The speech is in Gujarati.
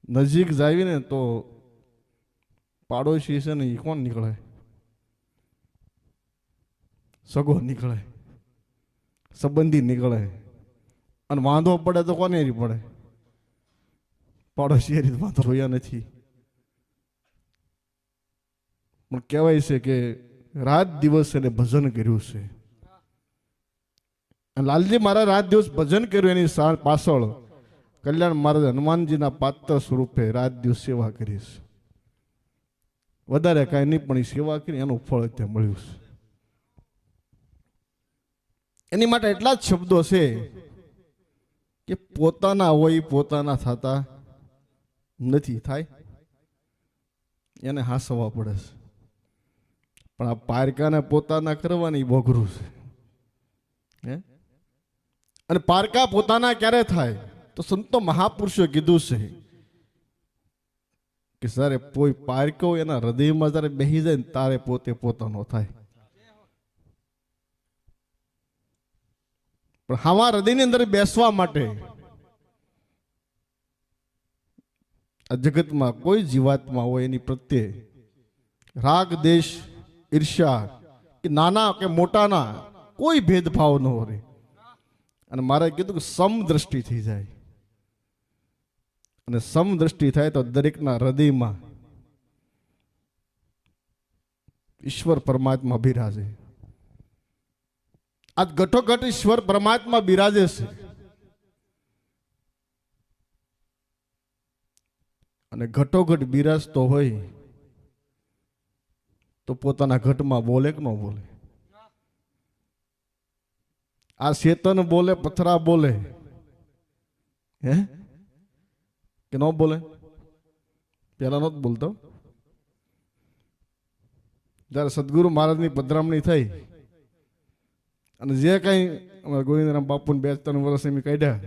નજીક જાવી ને તો પાડોશી છે ને એ કોણ નીકળે? સગો નીકળે, સંબંધી નીકળે, અને વાંધો પડે તો કોને રી પડે? પાડોશી રીતે વાંધો રોયા નથી. પણ કહેવાય છે કે રાત દિવસ એને ભજન કર્યું છે. લાલજી મહારાજ રાત દિવસ ભજન કર્યું, એની પાછળ કલ્યાણ મહારાજ હનુમાનજીના પાત્ર સ્વરૂપે રાત દિવસ સેવા કરી છે. વધારે કાંઈ નહીં, પણ એ સેવા કરી એનું ફળ ત્યાં મળ્યું છે. એની માટે એટલા જ શબ્દો છે કે પોતાના હોય પોતાના થતા નથી, થાય એને હાસવા પડે છે. પણ આ પારકાને પોતાના કરવાની બોઘરું છે. અને પારકા પોતાના ક્યારે થાય? તો સંતો મહાપુરુષો કીધું છે કે જ્યારે કોઈ પારકો એના હૃદયમાં જ્યારે બેસી જાય ને તારે પોતે પોતાનો થાય. પણ આવા હૃદયની અંદર બેસવા માટે આ જગતમાં કોઈ જીવાત્મા હોય એની પ્રત્યે રાગ, દેશ, ઈર્ષ્યા કે નાના કે મોટાના કોઈ ભેદભાવ ન હોય. અને મારે કીધું કે સમદ્રષ્ટિ થઈ જાય, અને સમદ્રષ્ટિ થાય તો દરેકના હૃદયમાં ઈશ્વર પરમાત્મા બિરાજે. આજ ઘટોઘટ ઈશ્વર પરમાત્મા બિરાજે છે. અને ઘટોઘટ બિરાજતો હોય તો પોતાના ઘટમાં બોલે કે ન બોલે? આ ચેતન બોલે, પથરા બોલે, હે કે ન બોલે? પેલા નહોતો બોલતો. જયારે સદગુરુ મહારાજની પધરામણી થઈ અને જે કઈ અમારા ગોવિંદરામ બાપુને 2-3 વર્ષ એમ કાઢ્યા,